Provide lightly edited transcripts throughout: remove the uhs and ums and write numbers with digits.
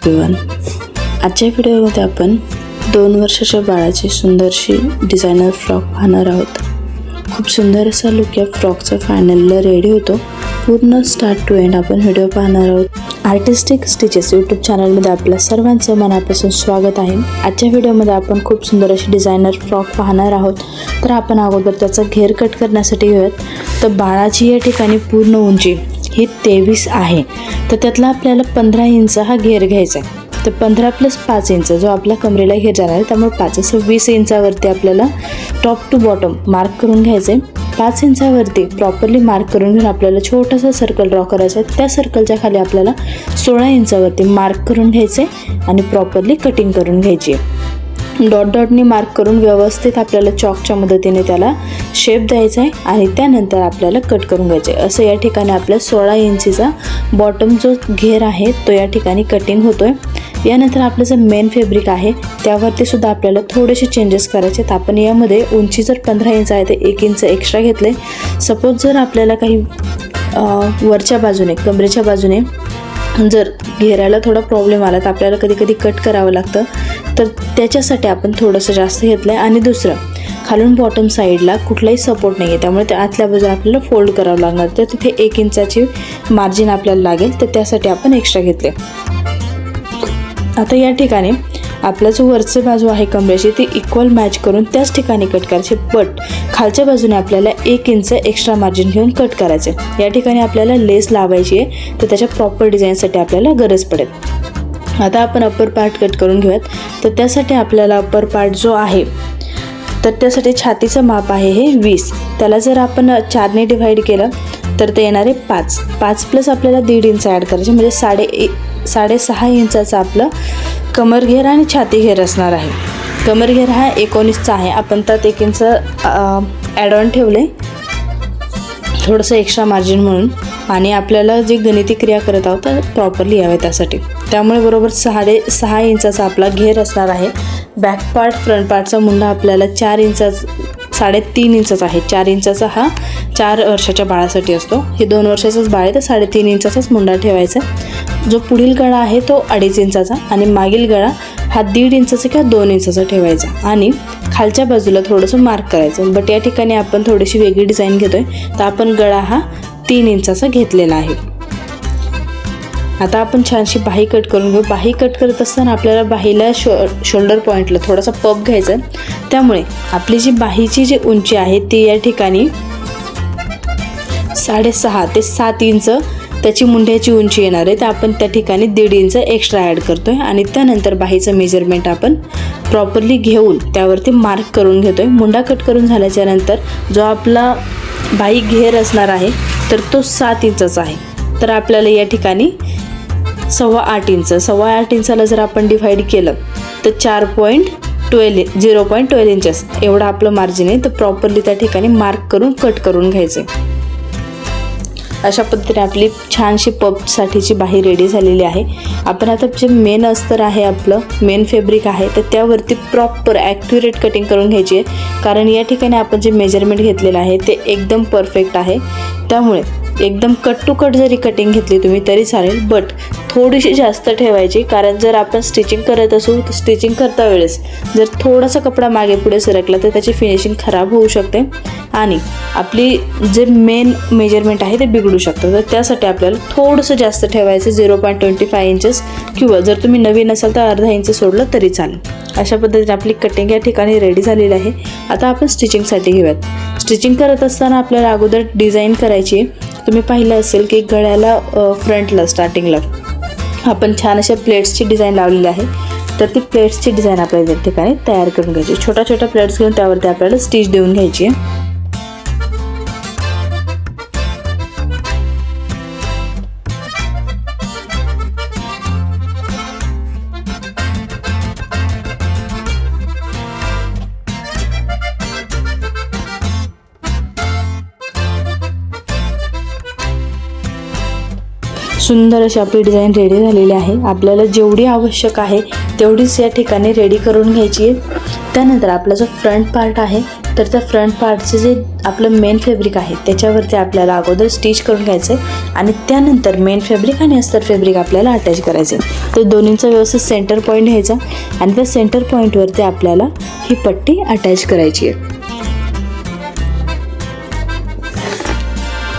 Everyone, आजच्या व्हिडिओमध्ये आपण 2 वर्षाच्या बाळाची सुंदरशी डिझायनर फ्रॉक पाहणार आहोत. खूप सुंदर असा लुक या फ्रॉकचा फायनलला रेडी होतो. पूर्ण स्टार्ट टू एंड आपण व्हिडिओ पाहणार आहोत. आर्टिस्टिक स्टिचेस यूट्यूब चॅनलमध्ये आपल्या सर्वांचं मनापासून स्वागत आहे. आजच्या व्हिडिओमध्ये आपण खूप सुंदर अशी डिझायनर फ्रॉक पाहणार आहोत. तर आपण अगोदर त्याचा घेर कट करण्यासाठी घेऊयात. तर बाळाची या ठिकाणी पूर्ण उंची ही 23 आहे. तर त्यातला आपल्याला 15 इंच हा घेर घ्यायचा आहे. तर 15 + 5 इंच जो आपल्या कमरेला घेर जाणार आहे, त्यामुळे 5 असं 20 इंचावरती आपल्याला टॉप टू बॉटम मार्क करून घ्यायचं आहे. 5 इंचावरती प्रॉपरली मार्क करून घेऊन आपल्याला छोटासा सर्कल ड्रॉ करायचा आहे. त्या सर्कलच्या खाली आपल्याला 16 इंचावरती मार्क करून घ्यायचे आणि प्रॉपरली कटिंग करून घ्यायची आहे. डॉट डॉटनी मार्क करून व्यवस्थित आपल्याला चॉकच्या मदतीने त्याला शेप द्यायचा आहे आणि त्यानंतर आपल्याला कट करून घ्यायचे. असं या ठिकाणी आपल्या 16 इंचीचा बॉटम जो घेर आहे तो या ठिकाणी कटिंग होतोय. यानंतर आपलं जे मेन फॅब्रिक आहे त्यावरती सुद्धा आपल्याला थोडेसे चेंजेस करायचे आहेत. आपण यामध्ये उंची जर 15 इंच आहे तर 1 इंच एक्स्ट्रा घेतले. सपोज जर आपल्याला काही वरच्या बाजूने कमरेच्या बाजूने जर घेरायला थोडा प्रॉब्लेम आला तर आपल्याला कधी कधी कट करावं लागतं. तर त्याच्यासाठी आपण थोडंसं जास्त घेतलं आहे. आणि दुसरं, खालून बॉटम साईडला कुठलाही सपोर्ट नाही आहे, त्यामुळे त्या आतल्या बाजूला आपल्याला फोल्ड करावं लागणार. तर तिथे 1 इंचाची मार्जिन आपल्याला लागेल, तर त्यासाठी आपण एक्स्ट्रा घेतले. आता या ठिकाणी आपला जो वरची बाजू आहे कमरेची ती इक्वल मॅच करून त्याच ठिकाणी कट करायची. बट खालच्या बाजूने आपल्याला 1 इंच एक्स्ट्रा मार्जिन घेऊन कट करायचे. या ठिकाणी आपल्याला लेस लावायची आहे, तर त्याच्या प्रॉपर डिझाईनसाठी आपल्याला गरज पडेल. आता आपण अप्पर पार्ट कट करून घेऊयात. तर त्यासाठी आपल्याला अप्पर पार्ट जो आहे तर त्यासाठी छातीचं माप आहे हे 20. त्याला जर आपण 4 ने डिव्हाइड केलं तर ते येणारे 5 प्लस आपल्याला 1.5 इंच ॲड करायचे, म्हणजे 6.5 इंचाचा आपलं कमर घेर आणि छाती घेर असणार आहे. कमर घेर हा 19चा आहे. आपण त्यात 1 इंच ॲड ऑन ठेवले थोडंसं एक्स्ट्रा मार्जिन म्हणून, आणि आपल्याला जी गणिती क्रिया करत आहोत तर प्रॉपरली यावे त्यासाठी. त्यामुळे बरोबर 6.5 इंचाचा आपला घेर असणार आहे. बॅक पार्ट फ्रंट पार्टचा मुंडा आपल्याला 3.5 इंचाचा आहे. 4 इंचाचा हा 4 वर्षाच्या बाळासाठी असतो. हे 2 वर्षाचंच बाळ आहे तर 3.5 इंचाचाच मुंडा ठेवायचा. जो पुढील गळा आहे तो 2.5 इंचाचा आणि मागील गळा हा 1.5 इंचाचा किंवा 2 इंचाचा ठेवायचा. आणि खालच्या बाजूला थोडंसं मार्क करायचं. बट या ठिकाणी आपण थोडीशी वेगळी डिझाईन घेतोय, तर आपण गळा हा 3 इंचाचा घेतलेला आहे. आता आपण छानशी बाही कट करून घेऊ. बाही कट करत असताना आपल्याला बाहीला शोल्डर पॉईंटला थोडासा पफ घ्यायचा. त्यामुळे आपली जी बाहीची जी उंची आहे ती या ठिकाणी 6.5 ते 7 इंच त्याची मुंड्याची उंची येणार आहे. तर आपण त्या ठिकाणी 1.5 इंच एक्स्ट्रा ॲड करतो आहे आणि त्यानंतर बाहीचं मेजरमेंट आपण प्रॉपरली घेऊन त्यावरती मार्क करून घेतो आहे. मुंडा कट करून झाल्याच्या नंतर जो आपला बाही घेर असणार आहे तर तो 7 इंचाचा आहे. तर आपल्याला या ठिकाणी 8.25 इंच 8.25 इंचाला जर आपण डिव्हाइड केलं तर 0.12 इंचेस एवढं आपलं मार्जिन आहे. तर प्रॉपरली त्या ठिकाणी मार्क करून कट करून घ्यायचे. अशा पद्धतीने आपली छानशी पफसाठीची बाही रेडी झालेली आहे. आपण आता जे मेन अस्तर आहे आपलं मेन फॅब्रिक आहे तर त्यावरती प्रॉपर ॲक्युरेट कटिंग करून घ्यायची आहे. कारण या ठिकाणी आपण जे मेजरमेंट घेतलेलं आहे ते एकदम परफेक्ट आहे. त्यामुळे एकदम कट टू कट जरी कटिंग घेतली तुम्ही तरी चालेल, बट थोडीशी जास्त ठेवायची. कारण जर आपण स्टिचिंग करत असू तर स्टिचिंग करता वेळेस जर थोडासा कपडा मागे पुढे सरकला तर त्याची फिनिशिंग खराब होऊ शकते आणि आपली जे मेन मेजरमेंट आहे ते बिघडू शकतं. तर त्यासाठी आपल्याला थोडंसं जास्त ठेवायचं, 0.25 इंचेस, किंवा जर तुम्ही नवीन असाल तर अर्धा इंच सोडलं तरी चालेल. अशा पद्धतीने आपली कटिंग या ठिकाणी रेडी झालेली आहे. आता आपण स्टिचिंगसाठी घेऊयात. स्टिचिंग करत असताना आपल्याला अगोदर डिझाईन करायची आहे. तुम्ही पाहिलं असेल की गळ्याला फ्रंटला स्टार्टिंगला आपण छान अशा प्लेट्सची डिझाईन लावलेली आहे. तर ती प्लेट्सची डिझाईन आपल्याला या ठिकाणी तयार करून घ्यायची. छोट्या छोट्या प्लेट्स घेऊन त्यावरती आपल्याला स्टिच देऊन घ्यायची आहे. सुंदर अशी आपली डिझाईन रेडी झालेली आहे. आपल्याला जेवढी आवश्यक आहे तेवढीच या ठिकाणी रेडी करून घ्यायची आहे. त्यानंतर आपला जो फ्रंट पार्ट आहे तर त्या फ्रंट पार्टचे जे आपलं मेन फॅब्रिक आहे त्याच्यावरती आपल्याला अगोदर स्टिच करून घ्यायचं आहे आणि त्यानंतर मेन फॅब्रिक आणि अस्तर फॅब्रिक आपल्याला अटॅच करायचं आहे. तर दोन्हींचा व्यवस्थित सेंटर पॉईंट घ्यायचा आणि त्या सेंटर पॉईंटवरती आपल्याला ही पट्टी अटॅच करायची आहे.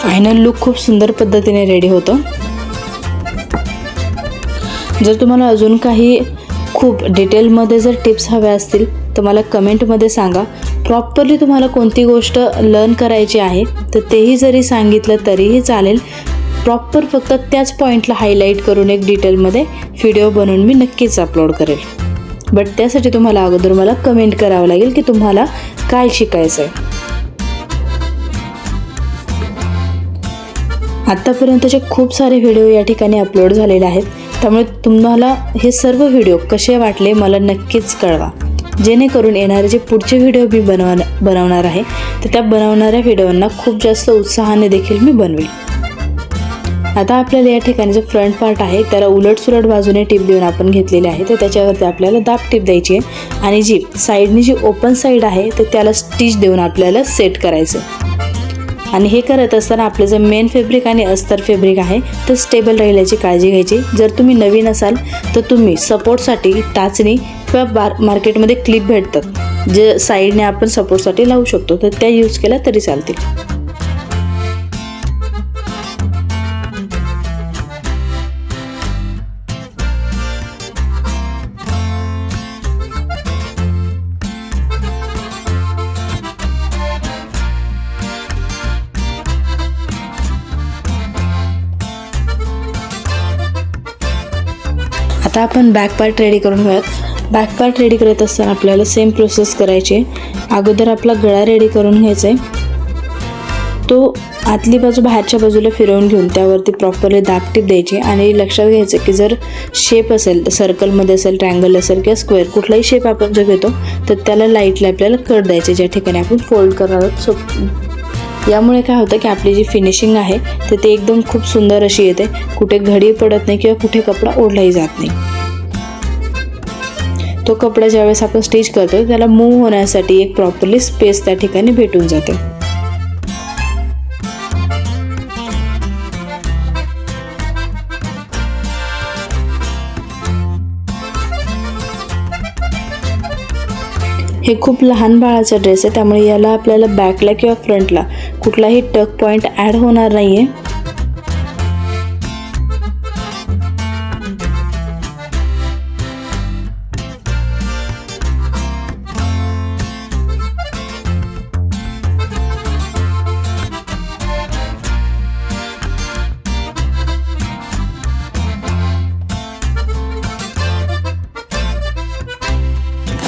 फायनल लुक खूप सुंदर पद्धतीने रेडी होतो. जर तुम्हाला अजून काही खूप डिटेलमध्ये जर टिप्स हव्या असतील तर मला कमेंटमध्ये सांगा. प्रॉपरली तुम्हाला कोणती गोष्ट लर्न करायची आहे तर तेही जरी सांगितलं तरीही चालेल. प्रॉपर फक्त त्याच पॉईंटला हायलाईट करून एक डिटेलमध्ये व्हिडिओ बनवून मी नक्कीच अपलोड करेल. बट त्यासाठी तुम्हाला अगोदर मला कमेंट करावं लागेल की तुम्हाला काय शिकायचं आहे. आत्तापर्यंतचे खूप सारे व्हिडिओ या ठिकाणी अपलोड झालेले आहेत, त्यामुळे तुम्हाला हे सर्व व्हिडिओ कसे वाटले मला नक्कीच कळवा, जेणेकरून येणारे जे पुढचे व्हिडिओ मी बनवणार आहे तर त्या बनवणाऱ्या व्हिडिओंना खूप जास्त उत्साहाने देखील मी बनवेल. आता आपल्याला या ठिकाणी जो फ्रंट पार्ट आहे त्याला उलटसुलट बाजूने टिप देऊन आपण घेतलेले आहे, तर त्याच्यावरती आपल्याला दाब टिप द्यायची आहे आणि जी साईडनी जी ओपन साईड आहे तर त्याला स्टिच देऊन आपल्याला सेट करायचं. आणि हे करत असताना आपलं जे मेन फॅब्रिक आणि अस्तर फॅब्रिक आहे तर स्टेबल राहिल्याची काळजी घ्यायची. जर तुम्ही नवीन असाल तर तुम्ही सपोर्टसाठी टाचणी किंवा मार्केटमध्ये क्लिप भेटतात जे साईडने आपण सपोर्टसाठी लावू शकतो, तर त्या यूज केल्या तरी चालतील. आता आपण बॅक पार्ट रेडी करून घेऊयात. बॅक पार्ट रेडी करत असताना आपल्याला सेम प्रोसेस करायची आहे. अगोदर आपला गळा रेडी करून घ्यायचा आहे. तो आतली बाजू बाहेरच्या बाजूला फिरवून घेऊन त्यावरती प्रॉपरली दाब टिप द्यायची आणि लक्षात घ्यायचं की जर शेप असेल सर्कलमध्ये असेल, ट्रायंगल असेल किंवा स्क्वेअर कुठलाही शेप आपण जो घेतो तर त्याला लाईटली आपल्याला कट द्यायचे ज्या ठिकाणी आपण फोल्ड करणार आहोत. सो यामुळे काय होतं की आपली जी फिनिशिंग आहे तर ते एकदम खूप सुंदर अशी येते, कुठे घडी पडत नाही किंवा कुठे कपडा ओढलाही जात नाही. तो कपडा ज्यावेळेस आपण स्टिच करतो त्याला मूव्ह होण्यासाठी एक प्रॉपरली स्पेस त्या ठिकाणी भेटून जाते. हे खूप लहान बाळाचा ड्रेस आहे, त्यामुळे याला आपल्याला बॅकला किंवा फ्रंटला कुठलाही टक पॉईंट ॲड होणार नाही आहे.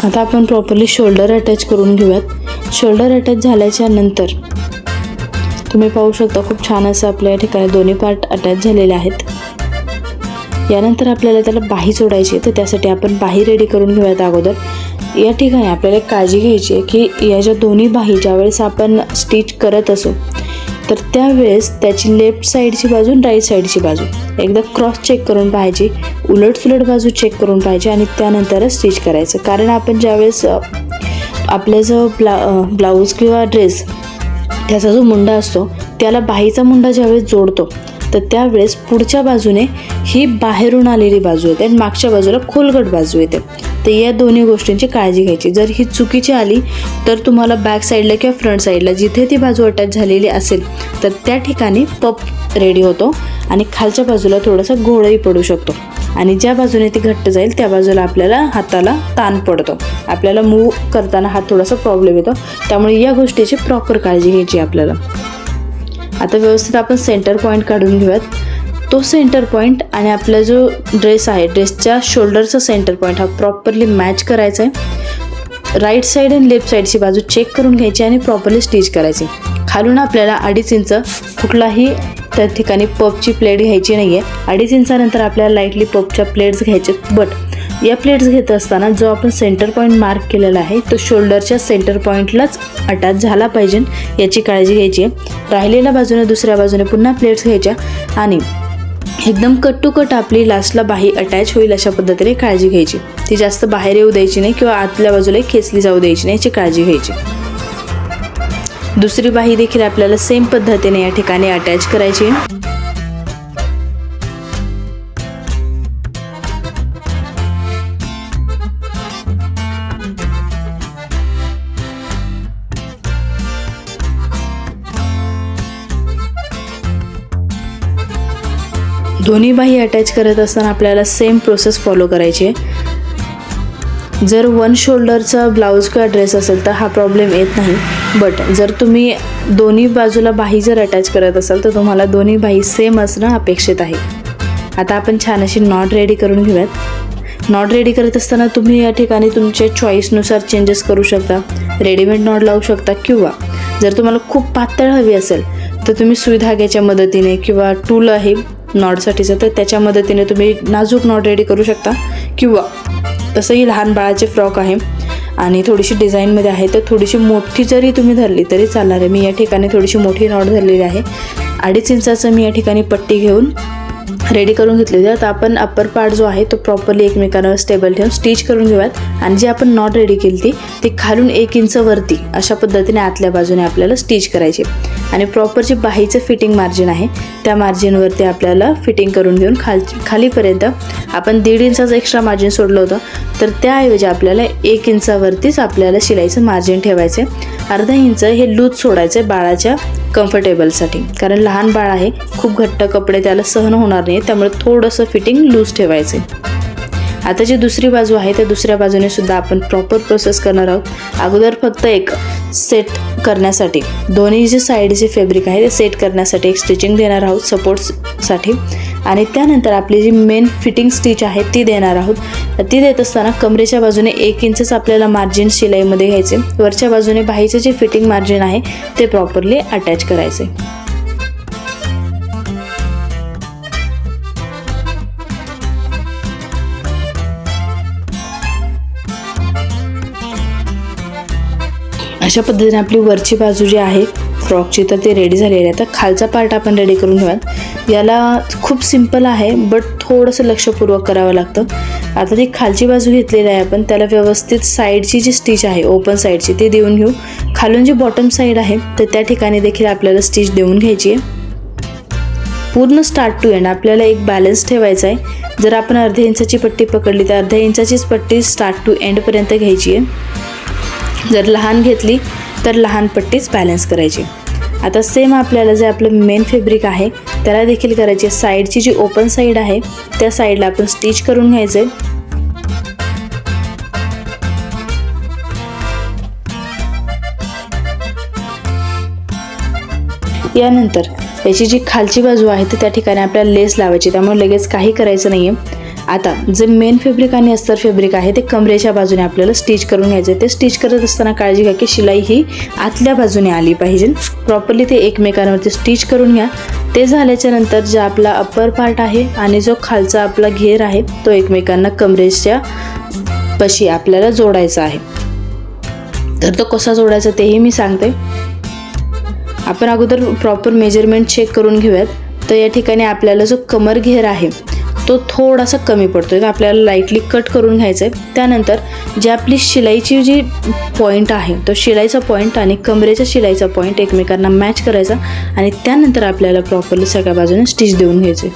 आता आपण प्रॉपरली शोल्डर अटॅच करून घेऊयात. शोल्डर अटॅच झाल्याच्या नंतर तुम्ही पाहू शकता खूप छान असं आपल्या या ठिकाणी दोन्ही पार्ट अटॅच झालेले आहेत. यानंतर आपल्याला त्याला बाही जोडायची आहे, तर त्यासाठी आपण बाही रेडी करून घेऊयात. अगोदर या ठिकाणी आपल्याला काळजी घ्यायची आहे की या ज्या दोन्ही बाही ज्यावेळेस आपण स्टिच करत असो तर त्यावेळेस त्याची लेफ्ट साईडची बाजू आणि राईट साईडची बाजू एकदा क्रॉस चेक करून पाहायची, उलटसुलट बाजू चेक करून पाहिजे आणि त्यानंतरच स्टिच करायचं. कारण आपण ज्यावेळेस आपला जो ब्लाऊज किंवा ड्रेस त्याचा जो मुंडा असतो त्याला बाहीचा मुंडा ज्यावेळेस जोडतो तर त्यावेळेस पुढच्या बाजूने ही बाहेरून आलेली बाजू येते आणि मागच्या बाजूला खोलगट बाजू येते. तर या दोन्ही गोष्टींची काळजी घ्यायची. जर ही चुकीची आली तर तुम्हाला बॅक साईडला किंवा फ्रंट साईडला जिथे ती बाजू अटॅच झालेली असेल तर त्या ठिकाणी पप रेडी होतो आणि खालच्या बाजूला थोडासा घोळही पडू शकतो आणि ज्या बाजूने ती घट्ट जाईल त्या बाजूला आपल्याला हाताला ताण पडतो, आपल्याला मूव्ह करताना हात थोडासा प्रॉब्लेम येतो. त्यामुळे या गोष्टीची प्रॉपर काळजी घ्यायची आपल्याला. आता व्यवस्थित आपण सेंटर पॉईंट काढून घेऊयात. तो सेंटर पॉईंट आणि आपला जो ड्रेस आहे ड्रेसच्या शोल्डरचा सेंटर पॉईंट हा प्रॉपरली मॅच करायचा आहे. राईट साईड आणि लेफ्ट साईडची बाजू चेक करून घ्यायची आणि प्रॉपरली स्टिच करायची. खालून आपल्याला 2.5 इंच कुठलाही त्या ठिकाणी पपची प्लेट घ्यायची नाही आहे. 2.5 इंचानंतर आपल्याला लाईटली पपच्या प्लेट्स घ्यायचे. बट या प्लेट्स घेत असताना जो आपण सेंटर पॉईंट मार्क केलेला आहे तो शोल्डरच्या सेंटर पॉईंटलाच अटॅच झाला पाहिजे याची काळजी घ्यायची आहे. राहिलेल्या बाजूने दुसऱ्या बाजूने पुन्हा प्लेट्स घ्यायच्या आणि एकदम कट टू कट आपली लास्टला बाही अटॅच होईल अशा पद्धतीने काळजी घ्यायची. ती जास्त बाहेर येऊ द्यायची नाही किंवा आतल्या बाजूला खेचली जाऊ द्यायची नाही याची काळजी घ्यायची. दुसरी बाही देखील आपल्याला सेम पद्धतीने या ठिकाणी अटॅच करायची आहे. दोन्ही बाही अटॅच करत असताना आपल्याला सेम प्रोसेस फॉलो करायची आहे. जर वन शोल्डरचा ब्लाऊज किंवा ड्रेस असेल तर हा प्रॉब्लेम येत नाही, बट जर तुम्ही दोन्ही बाजूला बाही जर अटॅच करत असाल तर तुम्हाला दोन्ही बाही सेम असणं अपेक्षित आहे. आता आपण छान अशी नॉट रेडी करून घेऊयात. नॉट रेडी करत असताना तुम्ही या ठिकाणी तुमच्या चॉईसनुसार चेंजेस करू शकता. रेडीमेड नॉट लावू शकता किंवा जर तुम्हाला खूप पातळ हवी असेल तर तुम्ही सुई धाग्याच्या मदतीने किंवा टूल आहे नॉटसाठीचं तर त्याच्या मदतीने तुम्ही नाजूक नॉट रेडी करू शकता. किंवा तसंही लहान बाळाचे फ्रॉक आहे आणि थोडीशी डिझाईनमध्ये आहे तर थोडीशी मोठी जरी तुम्ही धरली तरी चालणार आहे. मी या ठिकाणी थोडीशी मोठी नॉट धरलेली आहे. 2.5 इंचाचं मी या ठिकाणी पट्टी घेऊन रेडी करून घेतलेली आहे. तर आपण अप्पर पार्ट जो आहे तो प्रॉपरली एकमेकांवर स्टेबल ठेवून स्टिच करून घेऊयात. आणि जी आपण नॉट रेडी केली ती खालून 1 इंच वरती अशा पद्धतीने आतल्या बाजूने आपल्याला स्टिच करायची. आणि प्रॉपर जी बाहीचं फिटिंग मार्जिन आहे त्या मार्जिनवरती आपल्याला फिटिंग करून घेऊन खालीपर्यंत आपण 1.5 इंचाचं एक्स्ट्रा मार्जिन सोडलं होतं तर त्याऐवजी आपल्याला 1 इंचावरतीच आपल्याला शिलाईचं मार्जिन ठेवायचं आहे. 1/2 इंच हे लूज सोडायचं आहे बाळाच्या कम्फर्टेबलसाठी, कारण लहान बाळ आहे, खूप घट्ट कपडे त्याला सहन होणार नाही, त्यामुळे थोडंसं फिटिंग लूज ठेवायचं आहे. आता जी दुसरी बाजू आहे त्या दुसऱ्या बाजूने सुद्धा आपण प्रॉपर प्रोसेस करणार आहोत. अगोदर फक्त एक सेट करण्यासाठी दोन्ही जे साईडचे फॅब्रिक आहे ते सेट करण्यासाठी एक स्टिचिंग देणार आहोत सपोर्ट्ससाठी. आणि त्यानंतर आपली जी मेन फिटिंग स्टिच आहे ती देणार आहोत. ती देत असताना कमरेच्या बाजूने 1 इंचच आपल्याला मार्जिन शिलाईमध्ये घ्यायचे. वरच्या बाजूने बाहीचं जे फिटिंग मार्जिन आहे ते प्रॉपरली अटॅच करायचे. अशा पद्धतीने आपली वरची बाजू जी आहे फ्रॉकची तर ते रेडी झालेली आहे. तर खालचा पार्ट आपण रेडी करून घेऊयात. याला खूप सिंपल आहे बट थोडंसं लक्षपूर्वक करावं लागतं. आता ती खालची बाजू घेतलेली आहे आपण, त्याला व्यवस्थित साईडची जी स्टिच आहे ओपन साईडची ती देऊन घेऊ. खालून जी बॉटम साईड आहे तर त्या ठिकाणी देखील आपल्याला स्टिच देऊन घ्यायची आहे. पूर्ण स्टार्ट टू एंड आपल्याला एक बॅलन्स ठेवायचा आहे. जर आपण 1/2 इंचाची पट्टी पकडली तर 1/2 इंचाचीच पट्टी स्टार्ट टू एंडपर्यंत घ्यायची आहे. जर लहान घेतली तर लहान पट्टीच बॅलन्स करायची. आता सेम आपल्याला जे आपलं मेन फॅब्रिक आहे त्याला देखील करायची. साईडची जी ओपन साईड आहे त्या साईडला आपण स्टिच करून घ्यायचं आहे. यानंतर याची जी खालची बाजू आहे तर त्या ठिकाणी आपल्याला लेस लावायची, त्यामुळे लगेच काही करायचं नाही आहे. आता जे मेन फॅब्रिक आणि अस्तर फॅब्रिक आहे ते कमरेच्या बाजूने आपल्याला स्टिच करून घ्यायचं आहे. ते स्टिच करत असताना काळजी घ्या की शिलाई ही आतल्या बाजूने आली पाहिजे. प्रॉपरली ते एकमेकांवरती स्टिच करून घ्या. ते झाल्याच्या नंतर जे आपला अप्पर पार्ट आहे आणि जो खालचा आपला घेर आहे तो एकमेकांना कमरेच्या पशी आपल्याला जोडायचा आहे. तर तो कसा जोडायचा तेही मी सांगते. आपण अगोदर प्रॉपर मेजरमेंट चेक करून घेऊयात. तर या ठिकाणी आपल्याला जो कमर घेर आहे तो थोडासा कमी पडतो आहे, तर आपल्याला लाईटली कट करून घ्यायचं आहे. त्यानंतर जी आपली शिलाईची जी पॉईंट आहे तो शिलाईचा पॉईंट आणि कमरेच्या शिलाईचा पॉईंट एकमेकांना मॅच करायचा आणि त्यानंतर आपल्याला प्रॉपरली सगळ्या बाजूने स्टिच देऊन घ्यायचे.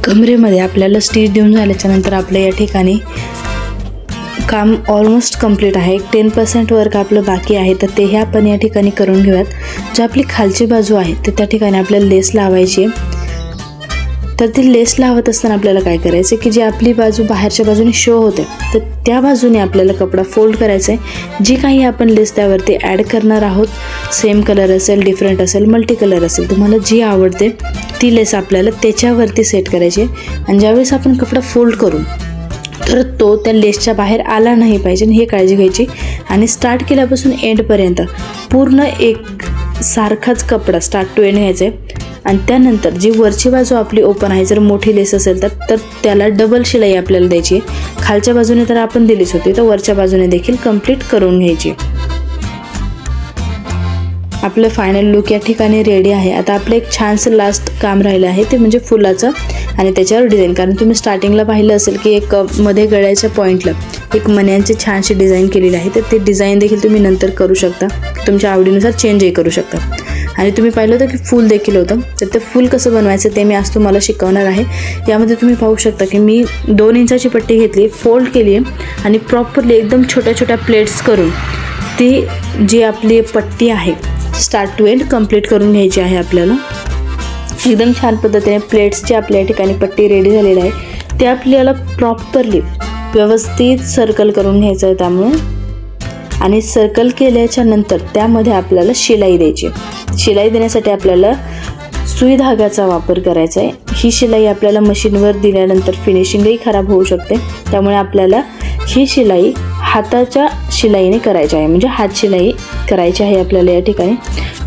कमरेमध्ये आपल्याला स्टिच देऊन झाल्याच्या नंतर आपलं या ठिकाणी काम ऑलमोस्ट कंप्लीट आहे. 10% वर्क आपलं बाकी आहे तर तेही आपण या ठिकाणी करून घेऊयात. जी आपली खालची बाजू आहे तर त्या ठिकाणी आपल्याला लेस लावायची आहे. तर ती लेस लावत असताना आपल्याला काय करायचं की जी आपली बाजू बाहेरच्या बाजूने शो होते तर त्या बाजूने आपल्याला कपडा फोल्ड करायचा आहे. जी काही आपण लेस त्यावरती ॲड करणार आहोत, सेम कलर असेल, डिफरंट असेल, मल्टी कलर असेल, तुम्हाला जी आवडते ती लेस आपल्याला त्याच्यावरती सेट करायची. आणि ज्यावेळेस आपण कपडा फोल्ड करू तर तो त्या लेसच्या बाहेर आला नाही पाहिजे हे काळजी घ्यायची. आणि स्टार्ट केल्यापासून एंडपर्यंत पूर्ण एक सारखाच कपडा स्टार्ट टू एंड घ्यायचा आहे. आणि त्यानंतर जी वरची बाजू आपली ओपन आहे, जर मोठी लेस असेल तर त्याला डबल शिलाई आपल्याला द्यायची आहे. खालच्या बाजूने तर आपण दिलीच होती, तर वरच्या बाजूने देखील कंप्लीट करून घ्यायची. आपलं फायनल लुक या ठिकाणी रेडी आहे. आता आपलं एक छानसं लास्ट काम राहिलं आहे, ते म्हणजे फुलाचं आणि त्याच्यावर डिझाईन. कारण तुम्ही स्टार्टिंगला पाहिलं असेल की एक मध्ये गळ्याच्या पॉईंटला एक मण्यांची छानशी डिझाईन केलेली आहे, तर ते डिझाईन देखील तुम्ही नंतर करू शकता, तुमच्या आवडीनुसार चेंजही करू शकता. आणि तुम्ही पाहिलं होतं की फूल देखील होतं, तर ते फूल कसं बनवायचं ते मी आज तुम्हाला शिकवणार आहे. यामध्ये तुम्ही पाहू शकता की मी 2 इंचाची पट्टी घेतली, फोल्ड केली आहे आणि प्रॉपरली एकदम छोट्या छोट्या प्लेट्स करून ती जी आपली पट्टी आहे स्टार्ट टू एंड कंप्लीट करून घ्यायची आहे. आपल्याला एकदम छान पद्धतीने प्लेट्सची आपल्या या ठिकाणी पट्टी रेडी झालेली आहे. ते आपल्याला प्रॉपरली व्यवस्थित सर्कल करून घ्यायचं आहे त्यामुळे. आणि सर्कल केल्याच्या नंतर त्यामध्ये आपल्याला शिलाई द्यायची. शिलाई देण्यासाठी आपल्याला सुई धाग्याचा वापर करायचा आहे. ही शिलाई आपल्याला मशीनवर दिल्यानंतर फिनिशिंगही खराब होऊ शकते, त्यामुळे आपल्याला ही शिलाई हाताच्या शिलाईने करायची आहे, म्हणजे हात शिलाई करायची आहे आपल्याला. या ठिकाणी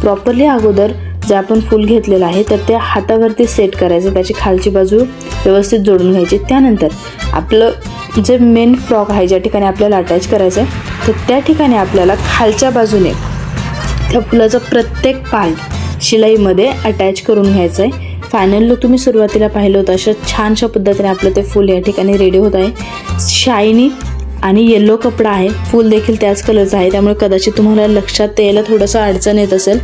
प्रॉपरली अगोदर जे आपण फूल घेतलेलं आहे तर त्या हातावरती सेट करायचं, त्याची खालची बाजू व्यवस्थित जोडून घ्यायची. त्यानंतर आपलं जे मेन फ्रॉक आहे ज्या ठिकाणी आपल्याला अटॅच करायचं आहे, तर त्या ठिकाणी आपल्याला खालच्या बाजूने त्या फुलाचा प्रत्येक पार्ट शिलाईमध्ये अटॅच करून घ्यायचं आहे. फायनल लुक तुम्ही सुरुवातीला पाहिलं होतं, अशा छानशा पद्धतीने आपलं ते फूल या ठिकाणी रेडी होत आहे. शायनी आणि येलो कपडा आहे, फूल देखील त्याच कलरचा आहे, त्यामुळे कदाचित तुम्हाला लक्षात यायला थोडंसं अडचण येत असेल.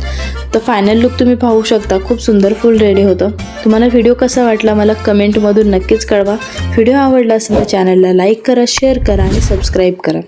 तर फायनल लुक तुम्ही पाहू शकता, खूप सुंदर फूल रेडी होतं. तुम्हाला व्हिडिओ कसा वाटला मला कमेंटमधून नक्कीच कळवा. व्हिडिओ आवडला असेल तर चॅनलला लाईक करा, शेअर करा आणि सबस्क्राईब करा.